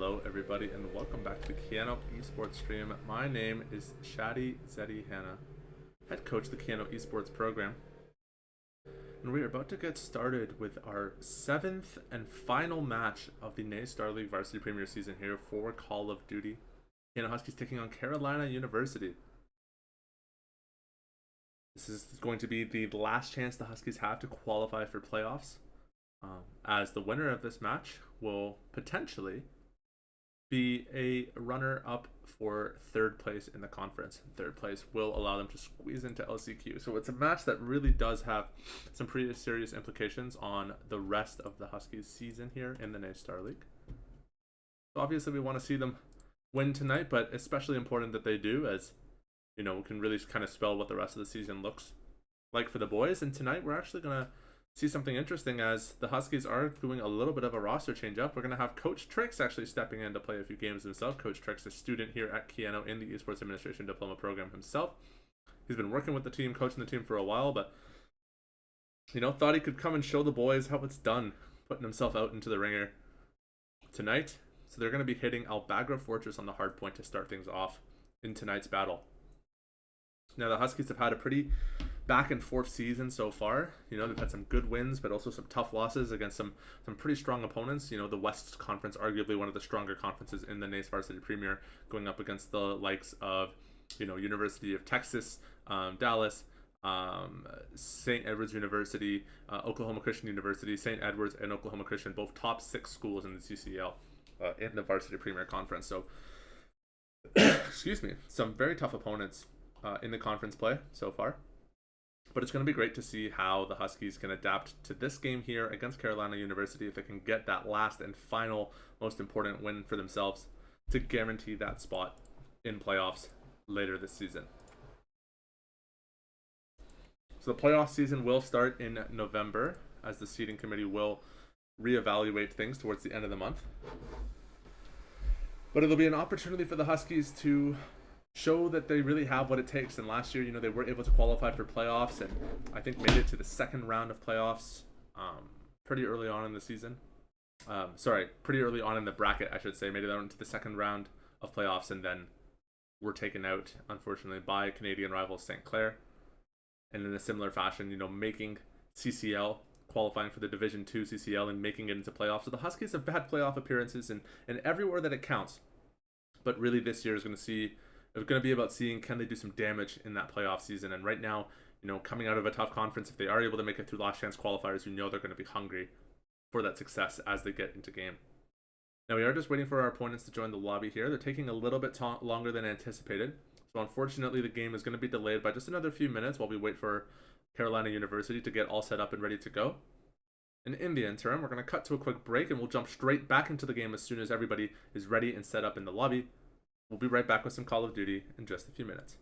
Hello everybody and welcome back to the Keanu Esports stream. My name is Shadi Zedi Hanna, head coach of the Keanu Esports program. And we are about to get started with our 7th and final match of the NACE Starleague Varsity Premier season here for Call of Duty. Canada Huskies taking on Carolina University. This is going to be the last chance the Huskies have to qualify for playoffs, as the winner of this match will potentially be a runner-up for third place in the conference. Third place will allow them to squeeze into LCQ. So it's a match that really does have some pretty serious implications on the rest of the Huskies season here in the NACE Starleague. So obviously we want to see them win tonight, but especially important that they do, as you know, can really kind of spell what the rest of the season looks like for the boys. And tonight we're actually going to see something interesting, as the Huskies are doing a little bit of a roster change up. We're going to have Coach Trix actually stepping in to play a few games himself. Coach Trix, a student here at Keano in the Esports Administration Diploma program himself. He's been working with the team, coaching the team for a while, but thought he could come and show the boys how it's done, putting himself out into the ringer tonight. So they're going to be hitting Albagra Fortress on the hard point to start things off in tonight's battle. Now, the Huskies have had a pretty back and forth season so far. They've had some good wins, but also some tough losses against some pretty strong opponents. The West Conference, arguably one of the stronger conferences in the NACE Varsity Premier, going up against the likes of, University of Texas, Dallas, St. Edward's University, Oklahoma Christian University, St. Edward's and Oklahoma Christian, both top 6 schools in the CCL in the Varsity Premier Conference. So, excuse me, some very tough opponents in the conference play so far. But it's going to be great to see how the Huskies can adapt to this game here against Carolina University, if they can get that last and final most important win for themselves to guarantee that spot in playoffs later this season. So the playoff season will start in November, as the seeding committee will reevaluate things towards the end of the month. But it'll be an opportunity for the Huskies to show that they really have what it takes. And last year, they were able to qualify for playoffs, and I think made it to the second round of playoffs pretty early on in the season. Pretty early on in the bracket, I should say. Made it on to the second round of playoffs, and then were taken out, unfortunately, by Canadian rivals St. Clair. And in a similar fashion, making CCL, qualifying for the Division II CCL and making it into playoffs. So the Huskies have had playoff appearances and everywhere that it counts. But really this year is going to be about seeing, can they do some damage in that playoff season. And right now, coming out of a tough conference, if they are able to make it through last chance qualifiers, they're going to be hungry for that success as they get into game. Now, we are just waiting for our opponents to join the lobby here. They're taking a little bit longer than anticipated. So unfortunately, the game is going to be delayed by just another few minutes while we wait for Carolina University to get all set up and ready to go. And in the interim, we're going to cut to a quick break, and we'll jump straight back into the game as soon as everybody is ready and set up in the lobby. We'll be right back with some Call of Duty in just a few minutes.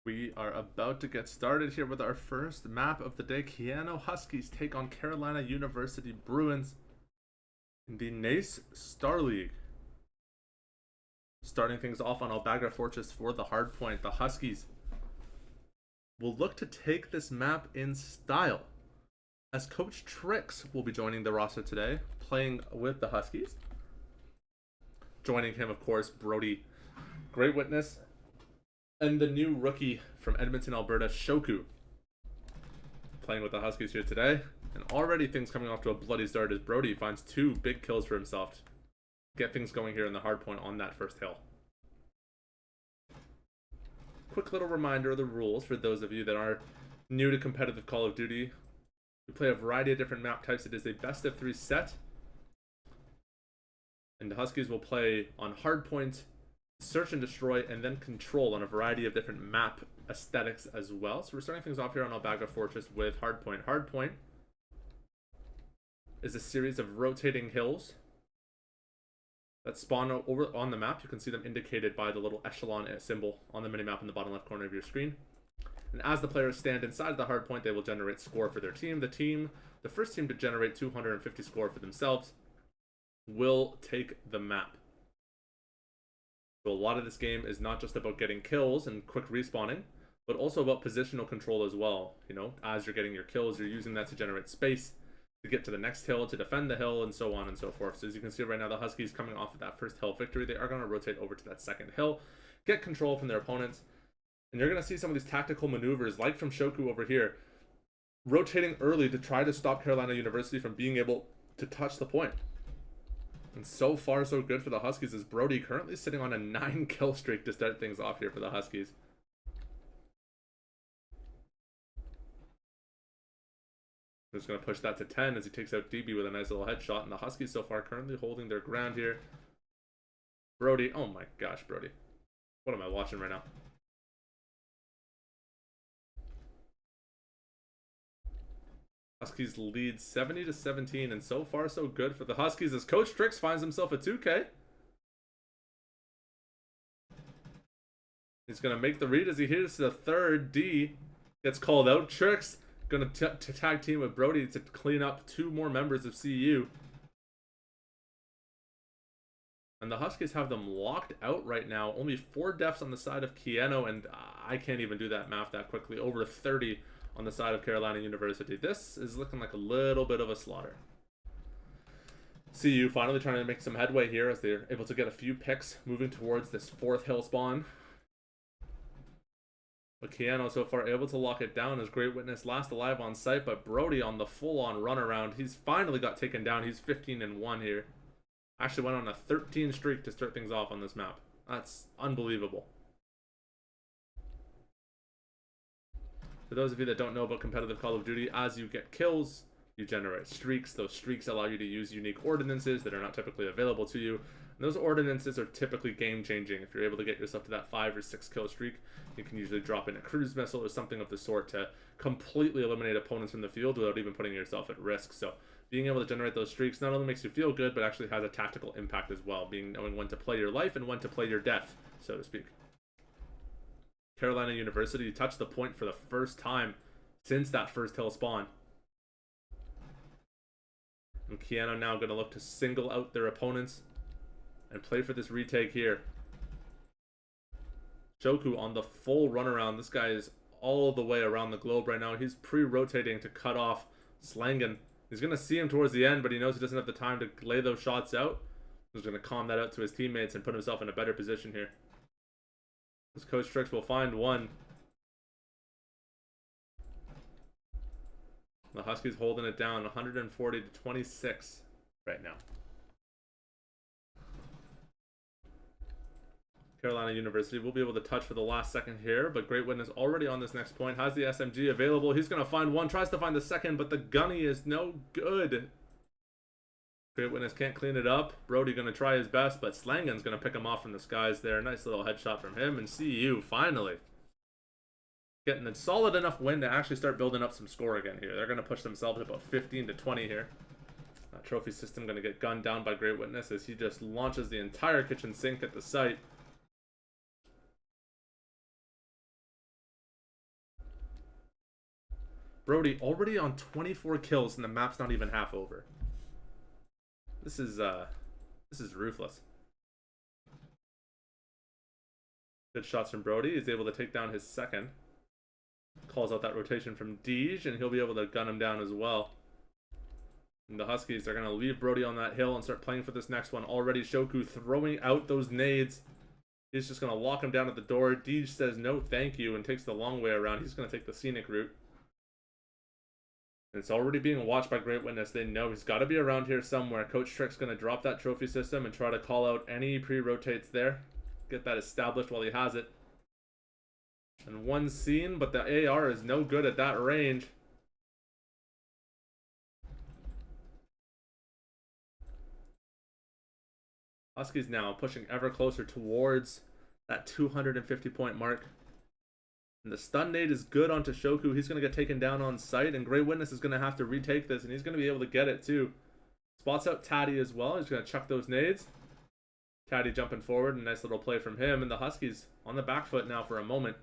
We are about to get started here with our first map of the day. Keanu Huskies take on Carolina University Bruins in the NACE Starleague. Starting things off on Albagra Fortress for the hardpoint, the Huskies will look to take this map in style, as Coach Trix will be joining the roster today, playing with the Huskies. Joining him, of course, Brody, Great Witness, and the new rookie from Edmonton, Alberta, Shoku, playing with the Huskies here today. And already things coming off to a bloody start as Brody finds 2 big kills for himself to get things going here in the hardpoint on that first hill. Quick little reminder of the rules for those of you that are new to competitive Call of Duty. We play a variety of different map types. It is a best of 3 set. And the Huskies will play on hardpoint, search and destroy, and then control on a variety of different map aesthetics as well. So we're starting things off here on Albagra Fortress with hardpoint. Hardpoint is a series of rotating hills that spawn over on the map. You can see them indicated by the little echelon symbol on the minimap in the bottom left corner of your screen. And as the players stand inside the hardpoint, they will generate score for their team. The first team to generate 250 score for themselves will take the map. So a lot of this game is not just about getting kills and quick respawning, but also about positional control as well. You know, as you're getting your kills, you're using that to generate space to get to the next hill, to defend the hill, and so on and so forth. So as you can see right now, the Huskies coming off of that first hill victory, they are going to rotate over to that second hill, get control from their opponents, and you're going to see some of these tactical maneuvers, like from Shoku over here, rotating early to try to stop Carolina University from being able to touch the point. And so far, so good for the Huskies, as Brody currently sitting on a 9 kill streak to start things off here for the Huskies. Just going to push that to 10 as he takes out DB with a nice little headshot. And the Huskies so far currently holding their ground here. Brody, oh my gosh, Brody. What am I watching right now? Huskies lead 70-17, and so far so good for the Huskies as Coach Trix finds himself a 2K. He's going to make the read as he hears the third. D gets called out. Trix going to tag team with Brody to clean up 2 more members of CU. And the Huskies have them locked out right now. Only 4 deaths on the side of Keanu, and I can't even do that math that quickly. Over 30 on the side of Carolina University. This is looking like a little bit of a slaughter. CU finally trying to make some headway here as they're able to get a few picks moving towards this 4th hill spawn. But Keanu so far able to lock it down as Great Witness last alive on site, but Brody on the full-on runaround. He's finally got taken down. He's 15-1 here. Actually went on a 13 streak to start things off on this map. That's unbelievable. For those of you that don't know about competitive Call of Duty, as you get kills, you generate streaks. Those streaks allow you to use unique ordinances that are not typically available to you. And those ordinances are typically game-changing. If you're able to get yourself to that 5 or 6 kill streak, you can usually drop in a cruise missile or something of the sort to completely eliminate opponents from the field without even putting yourself at risk. So being able to generate those streaks not only makes you feel good, but actually has a tactical impact as well, knowing when to play your life and when to play your death, so to speak. Carolina University touched the point for the first time since that first hill spawn. And Keanu now going to look to single out their opponents and play for this retake here. Shoku on the full runaround. This guy is all the way around the globe right now. He's pre-rotating to cut off Slangen. He's going to see him towards the end, but he knows he doesn't have the time to lay those shots out. He's going to calm that out to his teammates and put himself in a better position here. This Coach Trix will find one. The Huskies holding it down 140-26 right now. Carolina University will be able to touch for the last second here, but Great Witness already on this next point, has the SMG available. He's going to find one, tries to find the second, but the gunny is no good. Great Witness can't clean it up. Brody going to try his best, but Slangen's going to pick him off from the skies there. Nice little headshot from him, and CU finally getting a solid enough win to actually start building up some score again here. They're going to push themselves about 15-20 here. Trophy system going to get gunned down by Great Witness as he just launches the entire kitchen sink at the site. Brody already on 24 kills and the map's not even half over. This is ruthless. Good shots from Brody. He's able to take down his second. Calls out that rotation from Deej, and he'll be able to gun him down as well. And the Huskies are going to leave Brody on that hill and start playing for this next one. Already Shoku throwing out those nades. He's just going to lock him down at the door. Deej says no thank you and takes the long way around. He's going to take the scenic route. And it's already being watched by Great Witness. They know he's got to be around here somewhere. Coach Trick's going to drop that trophy system and try to call out any pre-rotates there. Get that established while he has it. And one seen, but the AR is no good at that range. Huskies now pushing ever closer towards that 250 point mark. And the stun nade is good onto Shoku. He's going to get taken down on sight, and Great Witness is going to have to retake this, and he's going to be able to get it too. Spots out Taddy as well. He's going to chuck those nades. Taddy jumping forward, a nice little play from him, and the Huskies on the back foot now for a moment,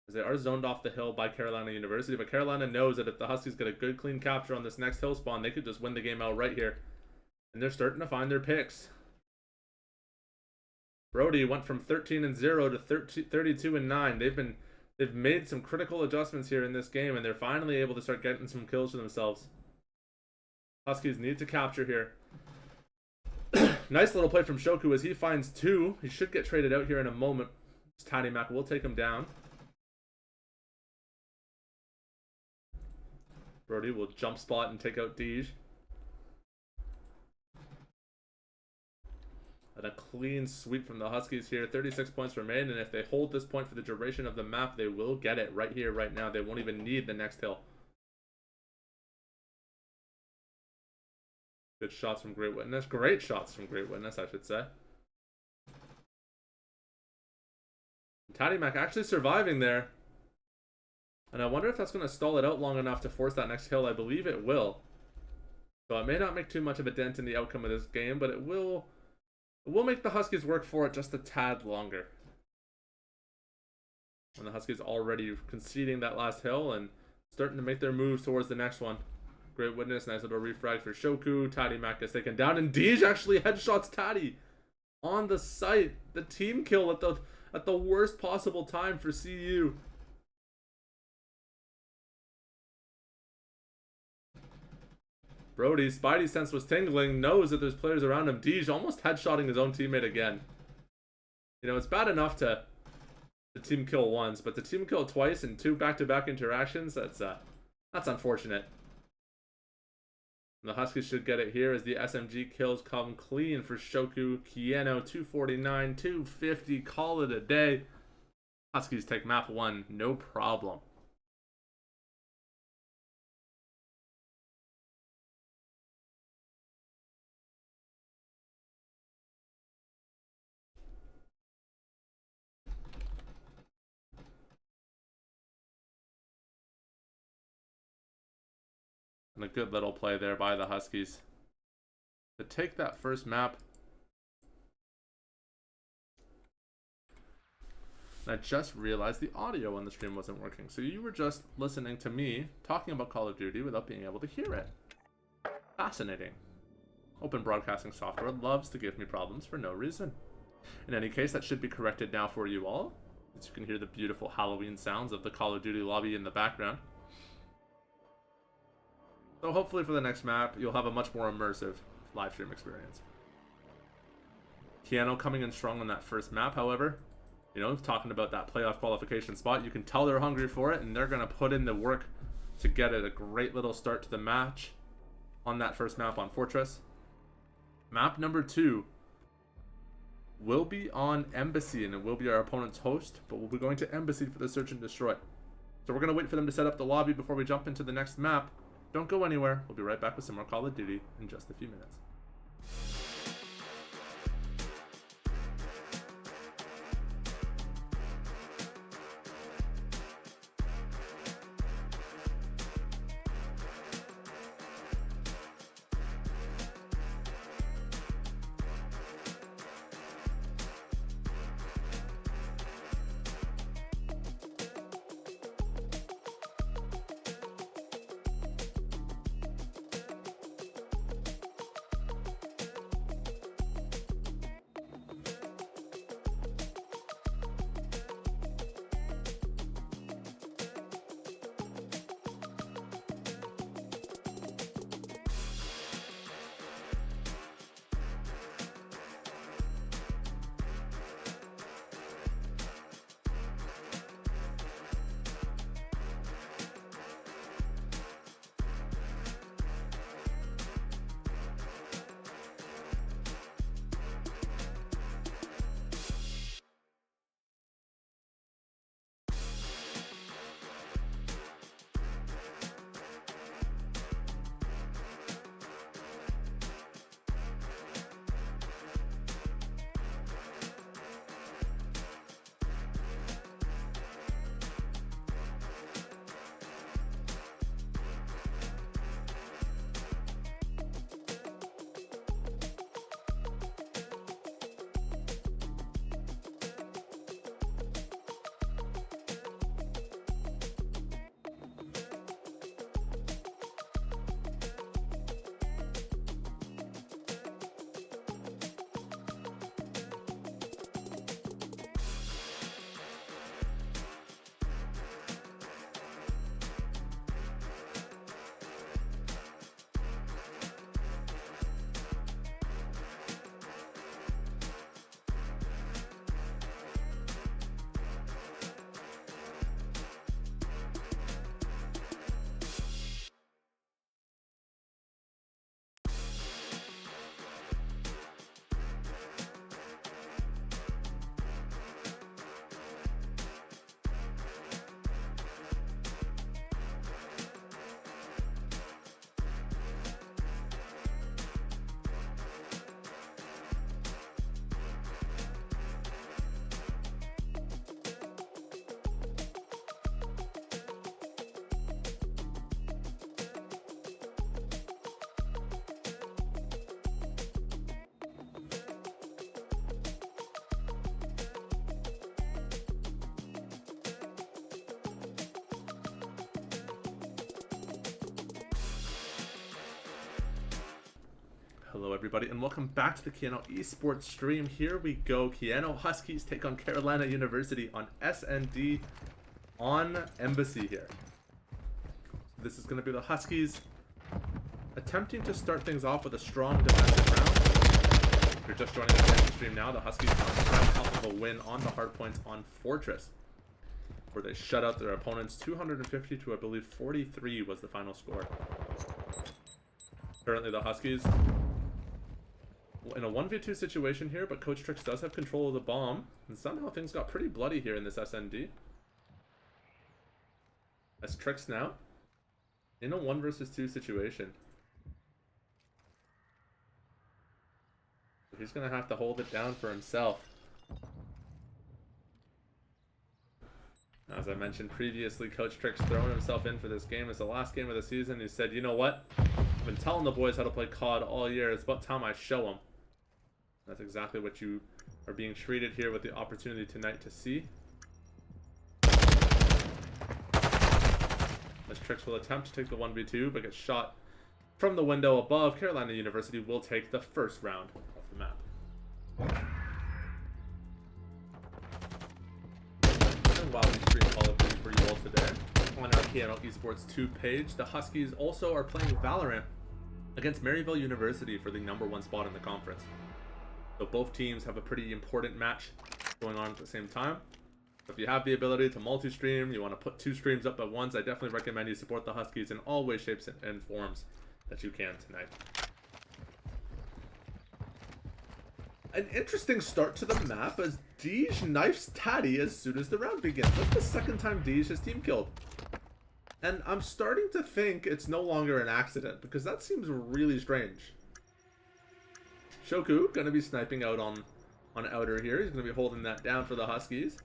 as they are zoned off the hill by Carolina University. But Carolina knows that if the Huskies get a good clean capture on this next hill spawn, they could just win the game out right here. And they're starting to find their picks. Brody went from 13-0 to 32-9. They've made some critical adjustments here in this game, and they're finally able to start getting some kills for themselves. Huskies need to capture here. Nice little play from Shoku as he finds two. He should get traded out here in a moment. Taddy Mac will take him down. Brody will jump spot and take out Deej. And a clean sweep from the Huskies here. 36 points remain, and if they hold this point for the duration of the map, they will get it right here, right now. They won't even need the next hill. Good shots from Great Witness. Great shots from Great Witness, I should say. Taddy Mac actually surviving there. And I wonder if that's going to stall it out long enough to force that next hill. I believe it will. So it may not make too much of a dent in the outcome of this game, but it will make the Huskies work for it just a tad longer. And the Huskies already conceding that last hill and starting to make their moves towards the next one. Great Witness, nice little refrag for Shoku. Taddy Mac is taken down, and Deej actually headshots Taddy on the site. The team kill at the worst possible time for CU. Brody's spidey sense was tingling, knows that there's players around him. Deej almost headshotting his own teammate again. You know, it's bad enough to team kill once, but to team kill twice in two back-to-back interactions, that's unfortunate. And the Huskies should get it here as the SMG kills come clean for Shoku. Kieno, 249, 250, call it a day. Huskies take map 1, no problem. And a good little play there by the Huskies to take that first map. And I just realized the audio on the stream wasn't working. So you were just listening to me talking about Call of Duty without being able to hear it. Fascinating. Open broadcasting software loves to give me problems for no reason. In any case, that should be corrected now for you all, as you can hear the beautiful Halloween sounds of the Call of Duty lobby in the background. So hopefully for the next map, you'll have a much more immersive live stream experience. Kieno coming in strong on that first map, however. You know, talking about that playoff qualification spot, you can tell they're hungry for it, and they're going to put in the work to get it a great little start to the match on that first map on Fortress. Map number 2 will be on Embassy, and it will be our opponent's host, but we'll be going to Embassy for the search and destroy. So we're going to wait for them to set up the lobby before we jump into the next map. Don't go anywhere. We'll be right back with some more Call of Duty in just a few minutes. Hello everybody and welcome back to the Keanu Esports stream. Here we go. Keanu Huskies take on Carolina University on SND on Embassy here. This is going to be the Huskies attempting to start things off with a strong defensive round. If you're just joining the stream now, the Huskies off of a win on the hardpoints on Fortress, where they shut out their opponents 250 to I believe 43 was the final score. Currently the Huskies in a 1v2 situation here, but Coach Trix does have control of the bomb, and somehow things got pretty bloody here in this SND. As Trix now in a 1 versus 2 situation. He's gonna have to hold it down for himself. As I mentioned previously, Coach Trix throwing himself in for this game. It's the last game of the season. He said, you know what? I've been telling the boys how to play COD all year. It's about time I show them. That's exactly what you are being treated here with the opportunity tonight to see. As Trix will attempt to take the 1v2, but gets shot from the window above. Carolina University will take the first round of the map. And while we stream Call of Duty for you all today, on our Keanu Esports 2 page, the Huskies also are playing Valorant against Maryville University for the #1 spot in the conference. So both teams have a pretty important match going on at the same time. So if you have the ability to multi-stream, you want to put 2 streams up at once, I definitely recommend you support the Huskies in all ways, shapes, and forms that you can tonight. An interesting start to the map as Deej knifes Taddy as soon as the round begins. That's the second time Deej has team killed. And I'm starting to think it's no longer an accident, because that seems really strange. Shoku gonna be sniping out on outer here. He's gonna be holding that down for the Huskies.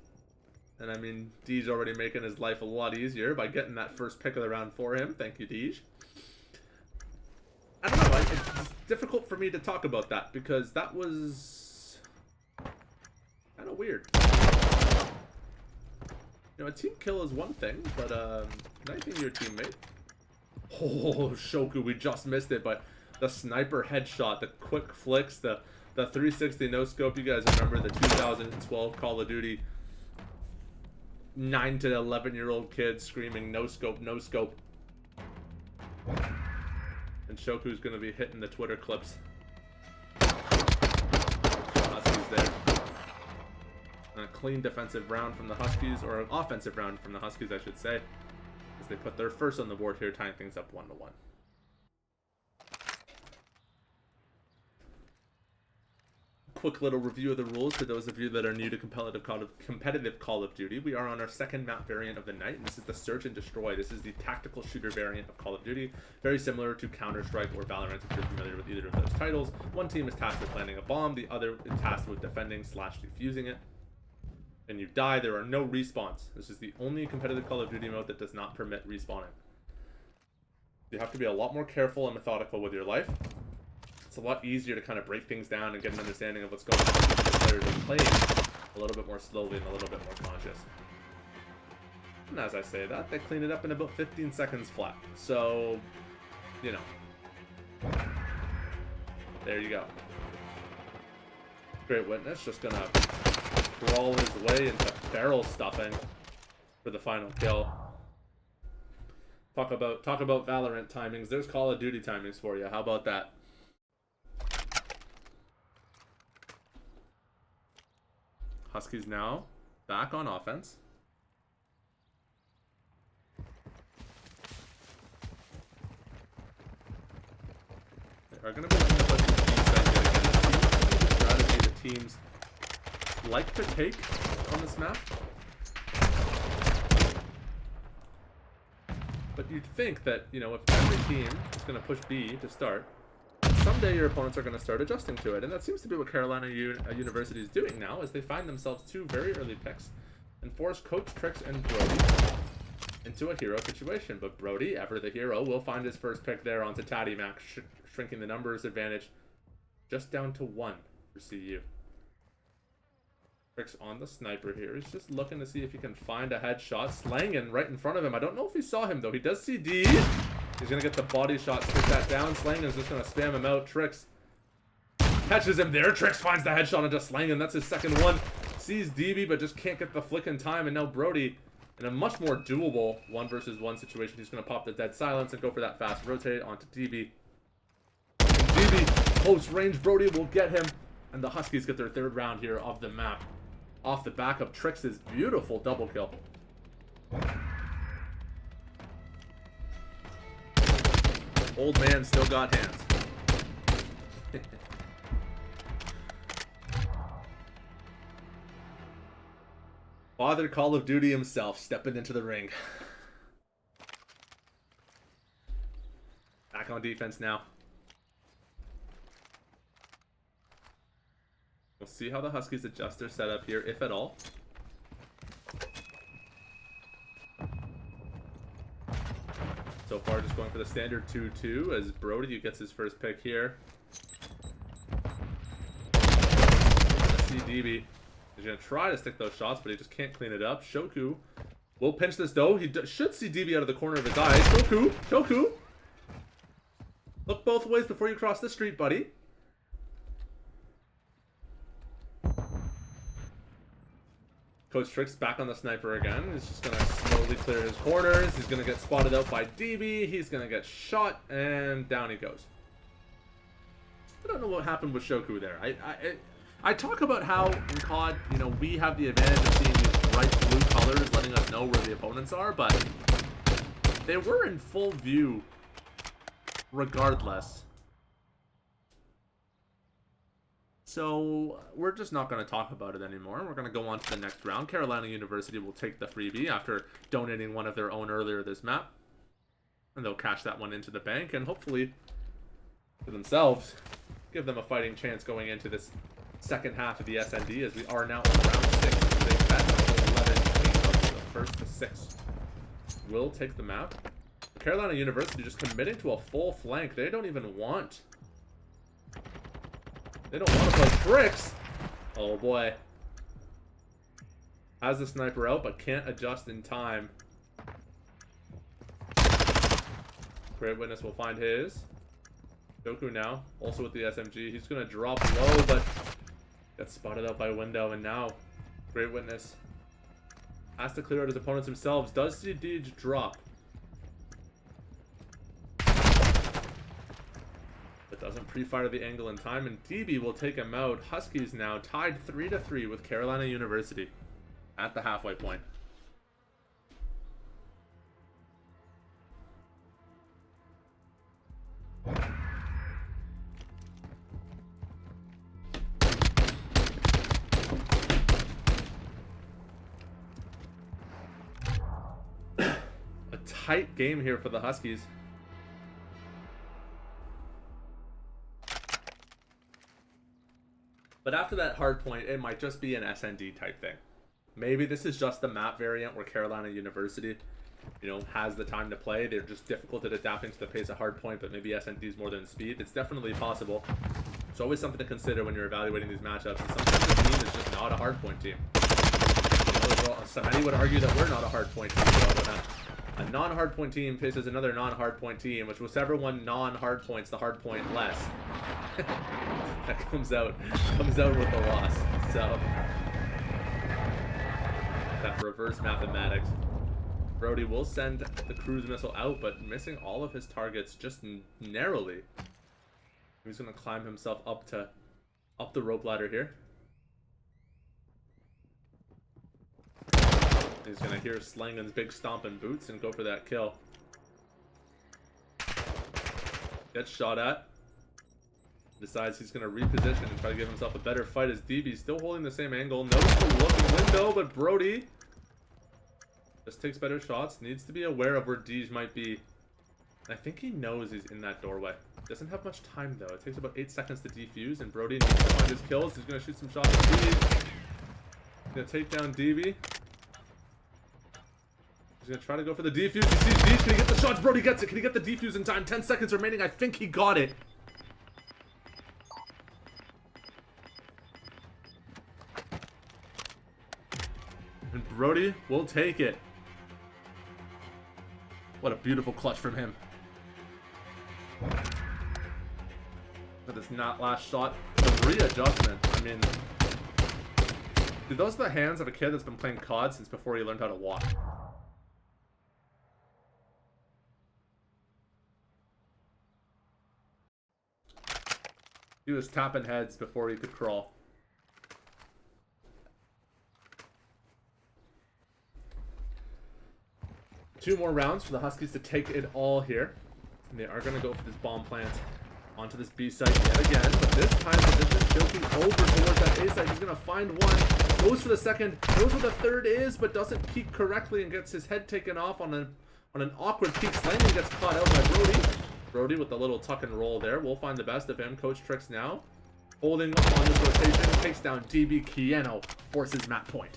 And I mean, Deej already making his life a lot easier by getting that first pick of the round for him. Thank you, Deej. I don't know, it's difficult for me to talk about that because that was kind of weird. You know, a team kill is one thing, but knifing your teammate. Oh, Shoku, we just missed it, but the sniper headshot, the quick flicks, the 360 no scope. You guys remember the 2012 Call of Duty 9 to 11-year-old kids screaming no scope, no scope. And Shoku's gonna be hitting the Twitter clips. Huskies there. And a clean defensive round from the Huskies, or an offensive round from the Huskies, I should say, as they put their first on the board here, tying things up 1-1. Quick little review of the rules for those of you that are new to competitive Call of Duty. We are on our second map variant of the night, and this is the Search and Destroy. This is the tactical shooter variant of Call of Duty, very similar to Counter-Strike or Valorant if you're familiar with either of those titles. One team is tasked with planting a bomb, the other is tasked with defending / defusing it. And you die, there are no respawns. This is the only competitive Call of Duty mode that does not permit respawning. You have to be a lot more careful and methodical with your life. It's a lot easier to kind of break things down and get an understanding of what's going on. The players are playing a little bit more slowly and a little bit more conscious. And as I say that, they clean it up in about 15 seconds flat. So, you know. There you go. Great Witness just gonna crawl his way into barrel stuffing for the final kill. Talk about Valorant timings. There's Call of Duty timings for you. How about that? Huskies now back on offense. They are going to be looking at the strategy that teams like to take on this map. But you'd think that, you know, if every team is going to push B to start, someday your opponents are going to start adjusting to it, and that seems to be what Carolina University is doing now, as they find themselves 2 very early picks and force Coach Trix and Brody into a hero situation. But Brody, ever the hero, will find his first pick there onto Taddy Mac, shrinking the numbers advantage just down to 1 for CU. Trix on the sniper here. He's just looking to see if he can find a headshot. Slangin right in front of him. I don't know if he saw him, though. He does see D. He's going to get the body shot, stick that down. Slangen's just going to spam him out. Trix Catches him there. Trix finds the headshot into Slang, and that's his second one. Sees DB, but just can't get the flick in time. And now Brody, in a much more doable 1-versus-1 situation, he's going to pop the dead silence and go for that fast rotate onto DB. DB, close range. Brody will get him. And the Huskies get their third round here of the map, off the back of Trix's beautiful double kill. Old man still got hands. Father Call of Duty himself stepping into the ring. Back on defense now. We'll see how the Huskies adjust their setup here, if at all. So far, just going for the standard 2-2 as Brody gets his first pick here. See DB. He's going to try to stick those shots, but he just can't clean it up. Shoku will pinch this, though. He should see DB out of the corner of his eye. Shoku! Look both ways before you cross the street, buddy. Coach Trix back on the sniper again. He's just going to slowly clear his corners. He's going to get spotted out by DB. He's going to get shot, and down he goes. I don't know what happened with Shoku there. I talk about how in COD, you know, we have the advantage of seeing these bright blue colors letting us know where the opponents are, but they were in full view regardless. So we're just not going to talk about it anymore. We're going to go on to the next round. Carolina University will take the freebie after donating one of their own earlier this map. And they'll cash that one into the bank and hopefully for themselves give them a fighting chance going into this second half of the SND, as we are now on round 6. They bet 11 the first to 6. Will take the map. Carolina University just committing to a full flank. They don't even want. They don't want to play Trix. Oh boy. Has the sniper out, but can't adjust in time. Great Witness will find his. Goku now, also with the SMG. He's going to drop low, but gets spotted out by Window, and now Great Witness has to clear out his opponents themselves. Does see Deej drop. But doesn't pre-fire the angle in time, and DB will take him out. Huskies now tied 3-3 with Carolina University at the halfway point. Tight game here for the Huskies. But after that hard point, it might just be an SND type thing. Maybe this is just the map variant where Carolina University, you know, has the time to play. They're just difficult at adapting to the pace of hard point, but maybe SND is more than speed. It's definitely possible. It's always something to consider when you're evaluating these matchups. And sometimes the team is just not a hard point team. You know, so many would argue that we're not a hard point team. A non-hardpoint team faces another non-hardpoint team, whichever one non-hardpoints the hardpoint less. That comes out with the loss. So that reverse mathematics. Brody will send the cruise missile out, but missing all of his targets just narrowly. He's gonna climb himself up the rope ladder here. He's going to hear Slangen's big stomping boots and go for that kill. Gets shot at. Decides he's going to reposition and try to give himself a better fight as DB still holding the same angle. No looking window, but Brody just takes better shots. Needs to be aware of where Deej might be. And I think he knows he's in that doorway. Doesn't have much time though. It takes about 8 seconds to defuse, and Brody needs to find his kills. He's going to shoot some shots at Deej. He's going to take down DB. He's going to try to go for the defuse. He sees Deej. Can he get the shots? Brody gets it. Can he get the defuse in time? 10 seconds remaining. I think he got it. And Brody will take it. What a beautiful clutch from him. Got the this not last shot. The readjustment. I mean, dude, those are the hands of a kid that's been playing COD since before he learned how to walk. He was tapping heads before he could crawl. Two more rounds for the Huskies to take it all here. And they are going to go for this bomb plant onto this B site yet again. But this time, position tilting over towards that A site. He's going to find one. Goes for the second. Knows what the third is, but doesn't peek correctly and gets his head taken off on an awkward peek. Slanging gets caught out by Brody. Brody with the little tuck and roll there. We'll find the best of him. Coach Tricks now. Holding on this rotation. Takes down DB. Keanu forces map point.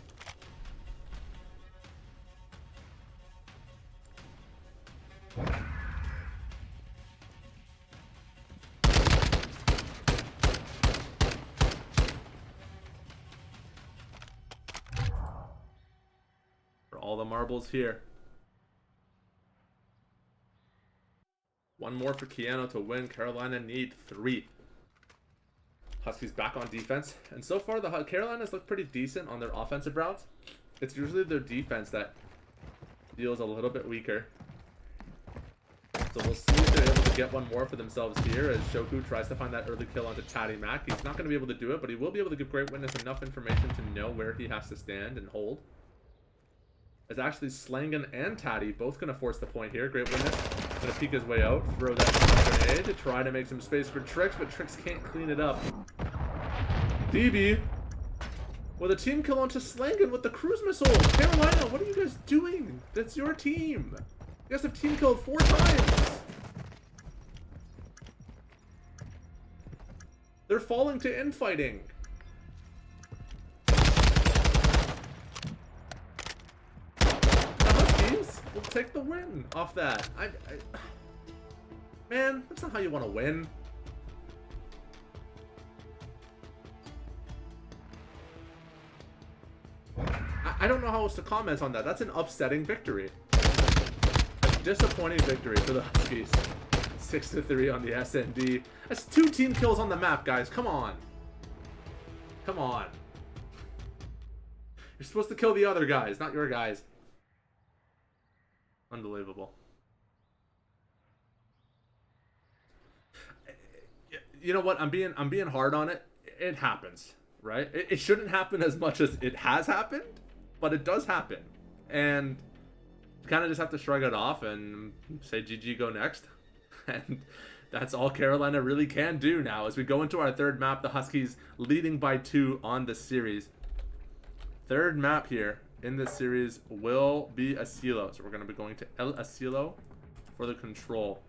For all the marbles here. One more for Keanu to win. Carolina need 3. Huskies back on defense. And so far, the Carolinas look pretty decent on their offensive routes. It's usually their defense that feels a little bit weaker. So we'll see if they're able to get one more for themselves here as Shoku tries to find that early kill onto Taddy Mac. He's not going to be able to do it, but he will be able to give Great Witness enough information to know where he has to stand and hold. As actually Slangen and Taddy both going to force the point here. Great Witness going to peek his way out, throw that grenade to try to make some space for Tricks, but Tricks can't clean it up. DB with a team kill onto Slangen with the cruise missile. Carolina, what are you guys doing? That's your team. You guys have team killed 4 times. They're falling to infighting. The Huskies will take the win off that. Man, that's not how you want to win. I don't know how else to comment on that. That's an upsetting victory. Disappointing victory for the Huskies. 6-3 on the SND. That's 2 team kills on the map, guys. Come on. Come on. You're supposed to kill the other guys, not your guys. Unbelievable. You know what? I'm being hard on it. It happens, right? It shouldn't happen as much as it has happened, but it does happen. And kind of just have to shrug it off and say GG, go next. And that's all Carolina really can do now as we go into our third map. The Huskies leading by 2 on the series. Third map here in this series will be Asilo. So we're going to be going to El Asilo for the control.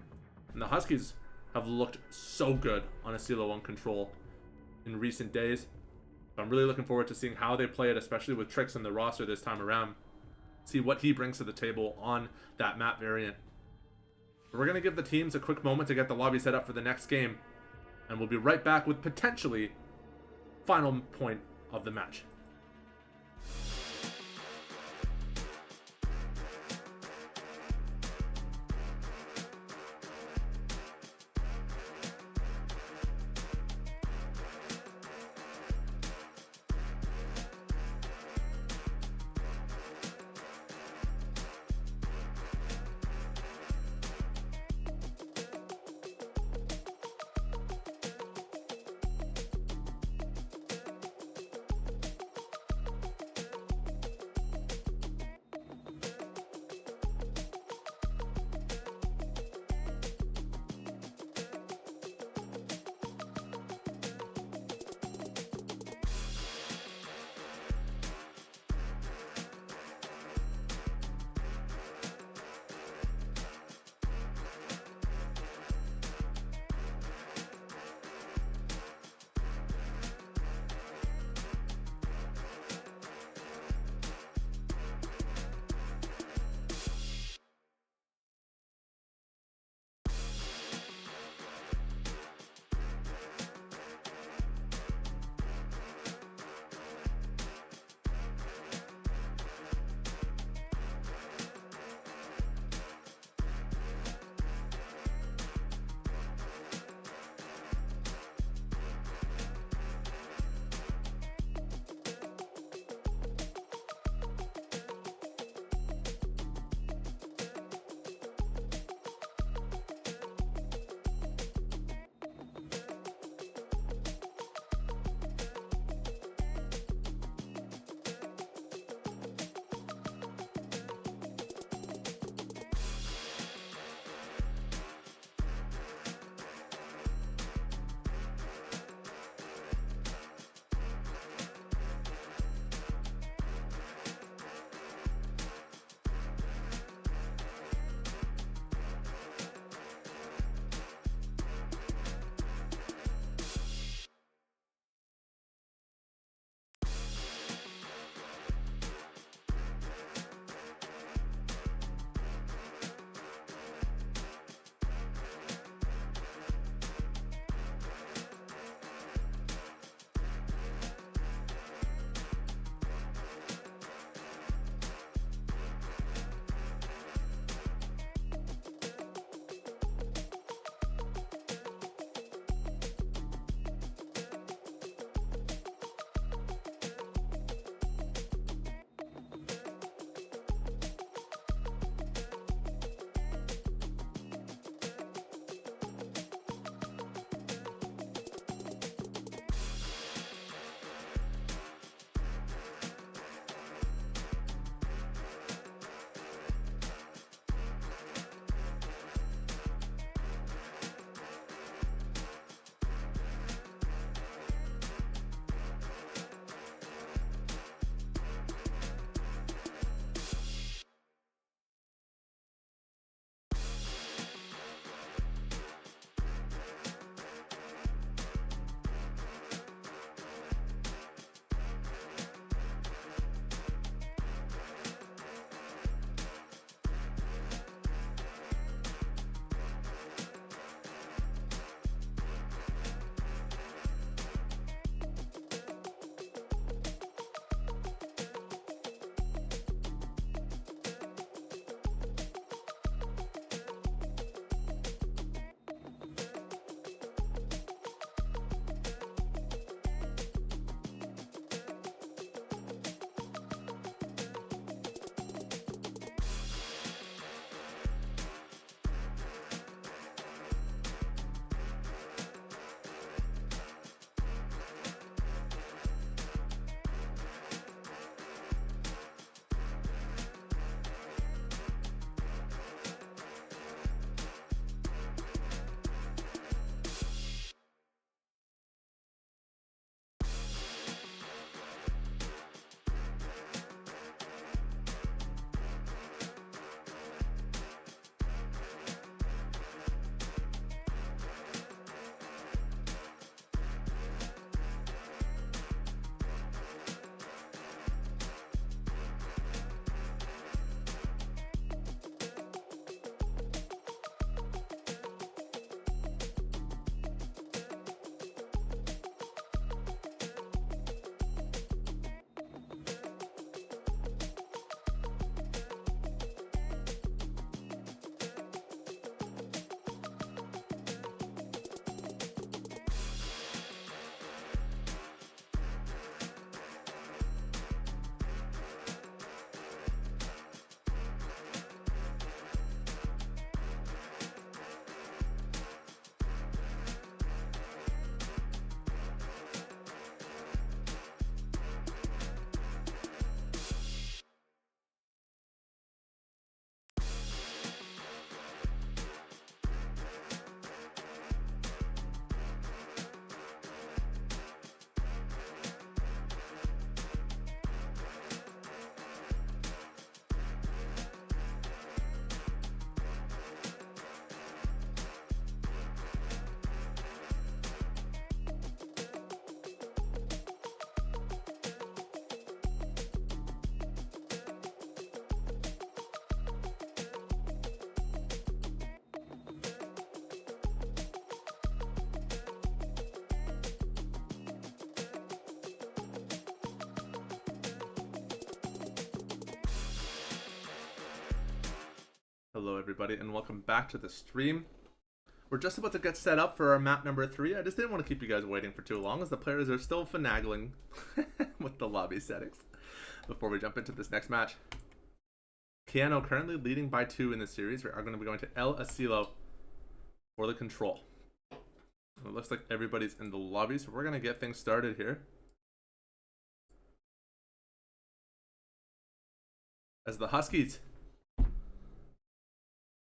And the Huskies have looked so good on Asilo on control in recent days. I'm really looking forward to seeing how they play it, especially with Tricks in the roster this time around. See what he brings to the table on that map variant. We're going to give the teams a quick moment to get the lobby set up for the next game. And we'll be right back with potentially final point of the match. Hello everybody and welcome back to the stream. We're just about to get set up for our map number 3. I just didn't want to keep you guys waiting for too long as the players are still finagling with the lobby settings before we jump into this next match. Keanu currently leading by 2 in the series. We are going to be going to El Asilo for the control. It looks like everybody's in the lobby, so we're going to get things started here. As the Huskies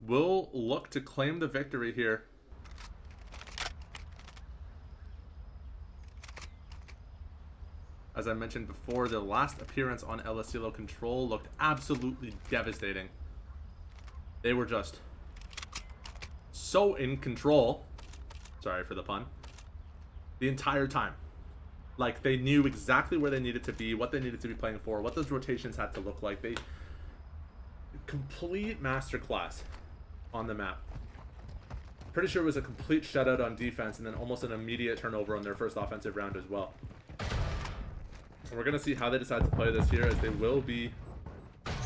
will look to claim the victory here. As I mentioned before, the last appearance on El Asilo Control looked absolutely devastating. They were just so in control, sorry for the pun, the entire time. Like, they knew exactly where they needed to be, what they needed to be playing for, what those rotations had to look like. They complete masterclass on the map. Pretty sure it was a complete shutout on defense and then almost an immediate turnover on their first offensive round as well. And we're going to see how they decide to play this here, as they will be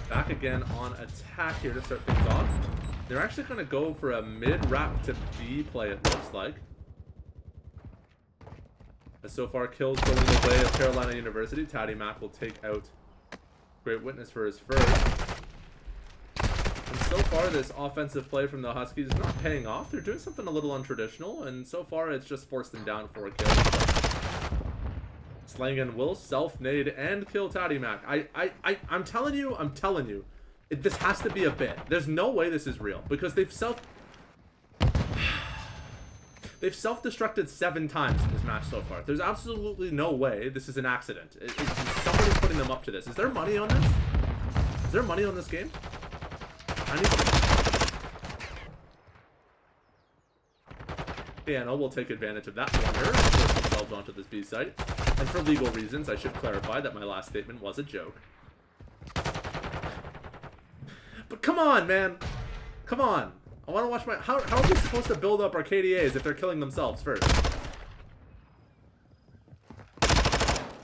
back again on attack here to start things off. They're actually going to go for a mid-wrap to B play, it looks like. As so far, kills going the way of Carolina University. Taddy Mac will take out Great Witness for his first. And so far, this offensive play from the Huskies is not paying off. They're doing something a little untraditional, and so far it's just forced them down for a kill. Slangen will self-nade and kill Taddy Mac. I'm telling you, this has to be a bit. There's no way this is real, because they've self-destructed 7 times in this match so far. There's absolutely no way this is an accident. Somebody's putting them up to this. Is there money on this? Is there money on this game? Piano will take advantage of that blunder, force themselves onto this B site. And for legal reasons, I should clarify that my last statement was a joke. But come on, man. Come on. I want to watch my... How are we supposed to build up our KDAs if they're killing themselves first?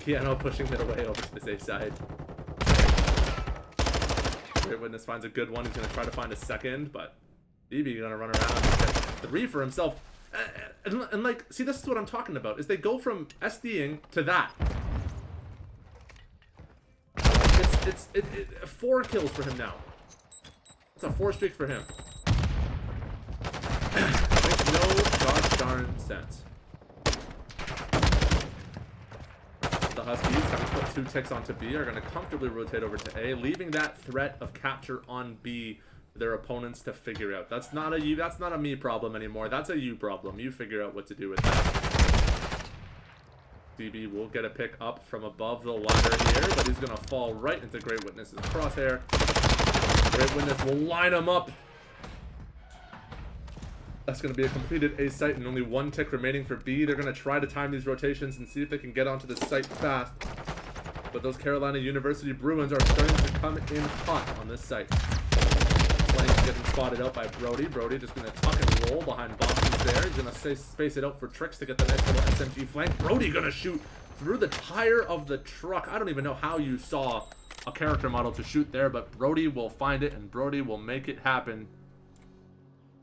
Piano pushing it away over to the safe side. Great Witness finds a good one. He's going to try to find a second, but BB going to run around and get 3 for himself. And like, see, this is what I'm talking about, is they go from SDing to that. It's 4 kills for him now. It's a 4 streak for him. Makes no gosh darn sense. The Huskies, having put 2 ticks onto B, are going to comfortably rotate over to A, leaving that threat of capture on B for their opponents to figure out. That's not a me problem anymore. That's a you problem. You figure out what to do with that. DB will get a pick up from above the ladder here, but he's going to fall right into Great Witness's crosshair. Great Witness will line him up. That's going to be a completed A site and only 1 tick remaining for B. They're going to try to time these rotations and see if they can get onto this site fast. But those Carolina University Bruins are starting to come in hot on this site. Flank's getting spotted out by Brody. Brody just going to tuck and roll behind Boston's there. He's going to space it out for Tricks to get the nice little SMG flank. Brody going to shoot through the tire of the truck. I don't even know how you saw a character model to shoot there, but Brody will find it and Brody will make it happen.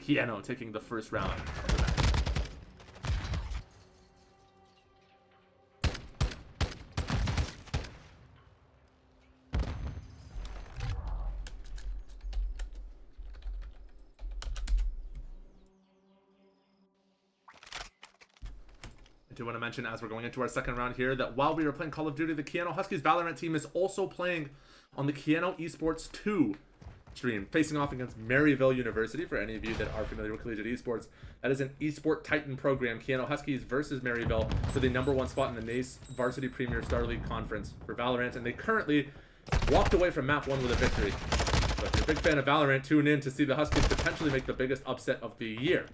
Keanu taking the first round of the match. I do want to mention, as we're going into our second round here, that while we are playing Call of Duty, the Keanu Huskies Valorant team is also playing on the Keanu Esports 2 stream, facing off against Maryville University. For any of you that are familiar with collegiate esports, that is an esport titan program. Keanu Huskies versus Maryville for the #1 spot in the NACE Varsity Premier Starleague Conference for Valorant, and they currently walked away from map 1 with a victory. So if you're a big fan of Valorant, tune in to see the Huskies potentially make the biggest upset of the year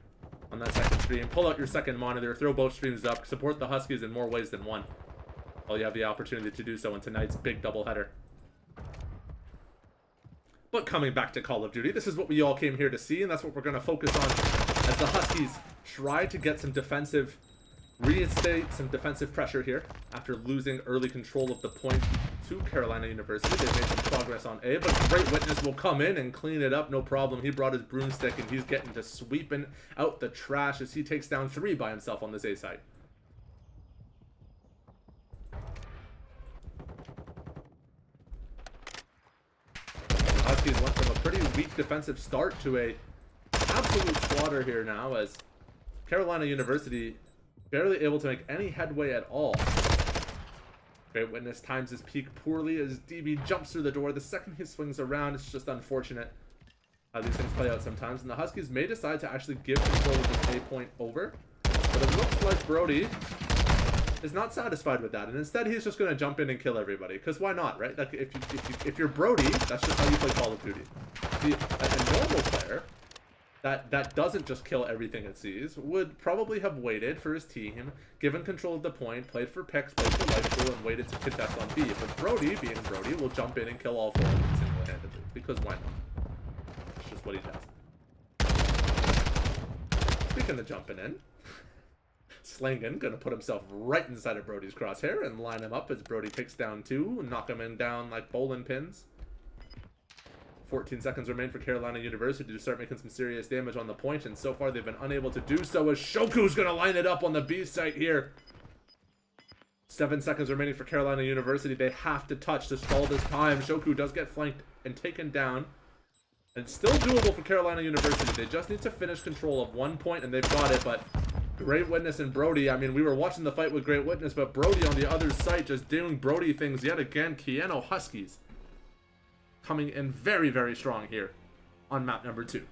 on that second stream. Pull out your second monitor, throw both streams up, support the Huskies in more ways than one, while you have the opportunity to do so in tonight's big doubleheader. But coming back to Call of Duty, this is what we all came here to see, and that's what we're going to focus on as the Huskies try to get some reinstate some defensive pressure here after losing early control of the point to Carolina University. They've made some progress on A, but Great Witness will come in and clean it up, no problem. He brought his broomstick, and he's getting to sweeping out the trash as he takes down 3 by himself on this A site. The Huskies went from a pretty weak defensive start to a absolute slaughter here now, as Carolina University barely able to make any headway at all. Great Witness times his peak poorly as DB jumps through the door. The second he swings around, it's just unfortunate how these things play out sometimes. And the Huskies may decide to actually give control of this A point over. But it looks like Brody is not satisfied with that. And instead, he's just going to jump in and kill everybody. Because why not, right? Like, if you're Brody, that's just how you play Call of Duty. See, a normal player that doesn't just kill everything it sees would probably have waited for his team, given control of the point, played for picks, played for life goal, and waited to contest on B. But Brody, being Brody, will jump in and kill all 4 of them single-handedly. Because why not? It's just what he does. Speaking of jumping in, Slangen gonna put himself right inside of Brody's crosshair and line him up as Brody takes down 2 and knock him down like bowling pins. 14 seconds remain for Carolina University to start making some serious damage on the point, and so far they've been unable to do so as Shoku's going to line it up on the B site here. 7 seconds remaining for Carolina University. They have to touch to stall this time. Shoku does get flanked and taken down. And still doable for Carolina University. They just need to finish control of 1 point, and they've got it, but Great Witness and Brody, I mean, we were watching the fight with Great Witness, but Brody on the other side just doing Brody things yet again. Keanu Huskies coming in very, very strong here on map number 2.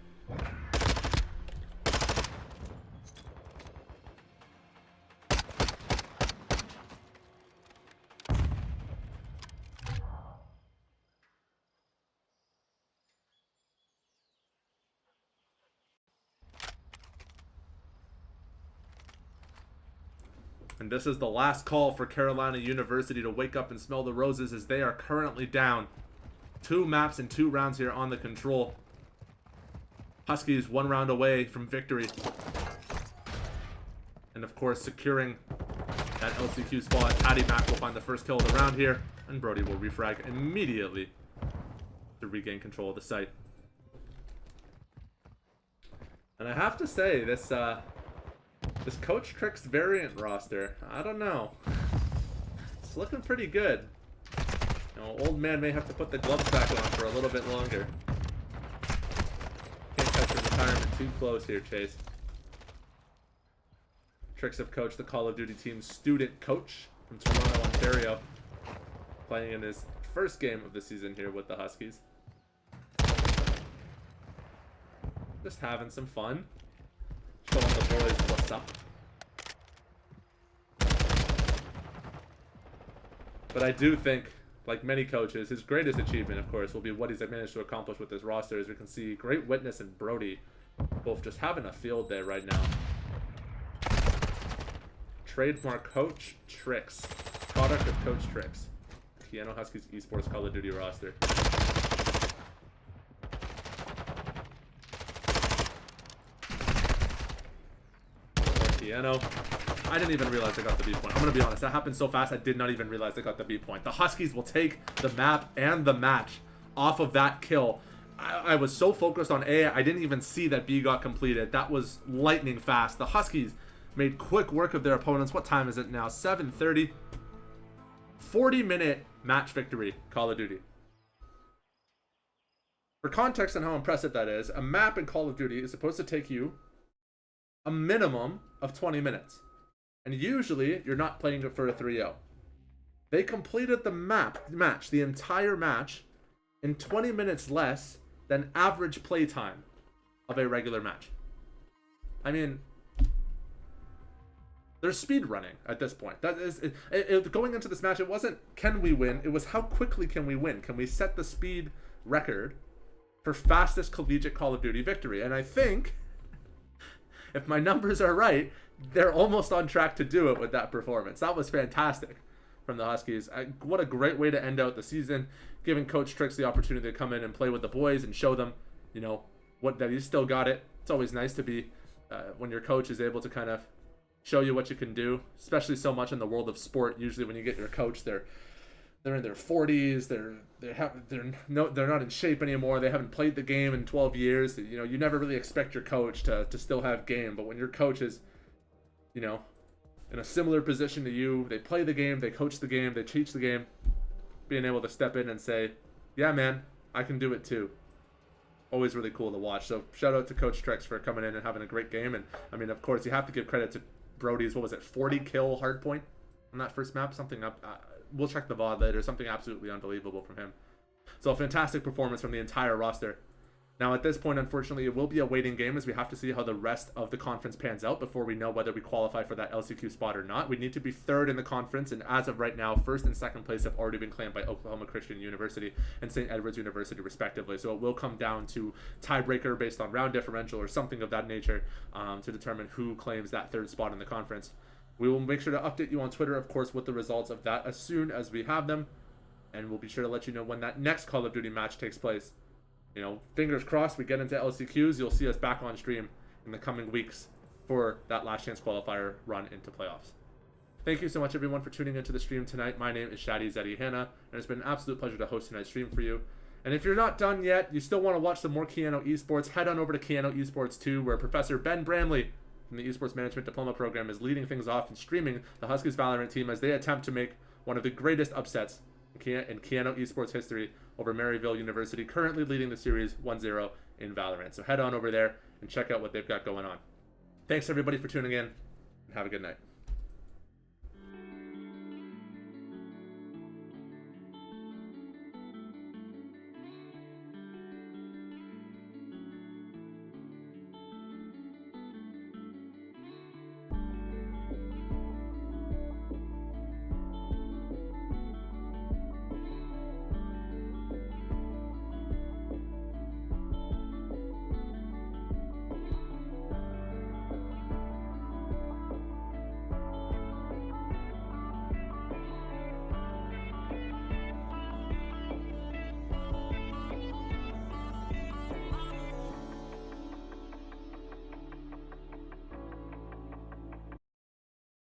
And this is the last call for Carolina University to wake up and smell the roses, as they are currently down 2 maps and 2 rounds here on the control. Huskies 1 round away from victory. And of course, securing that LCQ spot. Patty Mac will find the first kill of the round here, and Brody will refrag immediately to regain control of the site. And I have to say, this Coach Tricks variant roster, I don't know. It's looking pretty good. You know, old man may have to put the gloves back on for a little bit longer. Can't touch your retirement too close here, Chase. Tricks have coached the Call of Duty team's student coach from Toronto, Ontario, playing in his first game of the season here with the Huskies. Just having some fun. Showing the boys what's up. But I do think, like many coaches, his greatest achievement, of course, will be what he's managed to accomplish with this roster. As we can see, Great Witness and Brody both just having a field day right now. Trademark Coach Tricks. Product of Coach Tricks. Keanu Huskies Esports Call of Duty roster. Keanu. I didn't even realize they got the B point. I'm going to be honest. That happened so fast, I did not even realize they got the B point. The Huskies will take the map and the match off of that kill. I was so focused on A, I didn't even see that B got completed. That was lightning fast. The Huskies made quick work of their opponents. What time is it now? 7:30. 40-minute match victory, Call of Duty. For context on how impressive that is, a map in Call of Duty is supposed to take you a minimum of 20 minutes. And usually, you're not playing it for a 3-0. They completed the match, the entire match, in 20 minutes less than average playtime of a regular match. I mean, they're speed running at this point. That is, going into this match, it wasn't can we win, it was how quickly can we win? Can we set the speed record for fastest collegiate Call of Duty victory? And I think, if my numbers are right, they're almost on track to do it with that performance. That was fantastic from the Huskies. What a great way to end out the season, giving Coach Tricks the opportunity to come in and play with the boys and show them, you know, that he's still got it. It's always nice to be, when your coach is able to kind of show you what you can do, especially so much in the world of sport. Usually when you get your coach, they're they're in their 40s. They're not in shape anymore. They haven't played the game in 12 years. You know, you never really expect your coach to still have game, but when your coach is, you know, in a similar position to you, they play the game, they coach the game, they teach the game, being able to step in and say, yeah, man, I can do it too. Always really cool to watch. So shout out to Coach Trex for coming in and having a great game. And I mean, of course, you have to give credit to Brody's, what was it, 40 kill hardpoint on that first map? Something up. We'll check the VOD later. Something absolutely unbelievable from him. So a fantastic performance from the entire roster. Now at this point, unfortunately, it will be a waiting game as we have to see how the rest of the conference pans out before we know whether we qualify for that LCQ spot or not. We need to be third in the conference, and as of right now, first and second place have already been claimed by Oklahoma Christian University and St. Edward's University, respectively. So it will come down to tiebreaker based on round differential or something of that nature to determine who claims that third spot in the conference. We will make sure to update you on Twitter, of course, with the results of that as soon as we have them, and we'll be sure to let you know when that next Call of Duty match takes place. You know, fingers crossed we get into LCQs. You'll see us back on stream in the coming weeks for that last chance qualifier run into playoffs. Thank you so much, everyone, for tuning into the stream tonight. My name is Shadi Zeddy Hanna, and it's been an absolute pleasure to host tonight's stream for you. And if you're not done yet, you still want to watch some more Keanu Esports, head on over to Keanu Esports 2, where Professor Ben Bramley from the Esports Management Diploma Program is leading things off and streaming the Huskies Valorant team as they attempt to make one of the greatest upsets in Keanu Esports history over Maryville University, currently leading the series 1-0 in Valorant. So head on over there and check out what they've got going on. Thanks everybody for tuning in, and have a good night.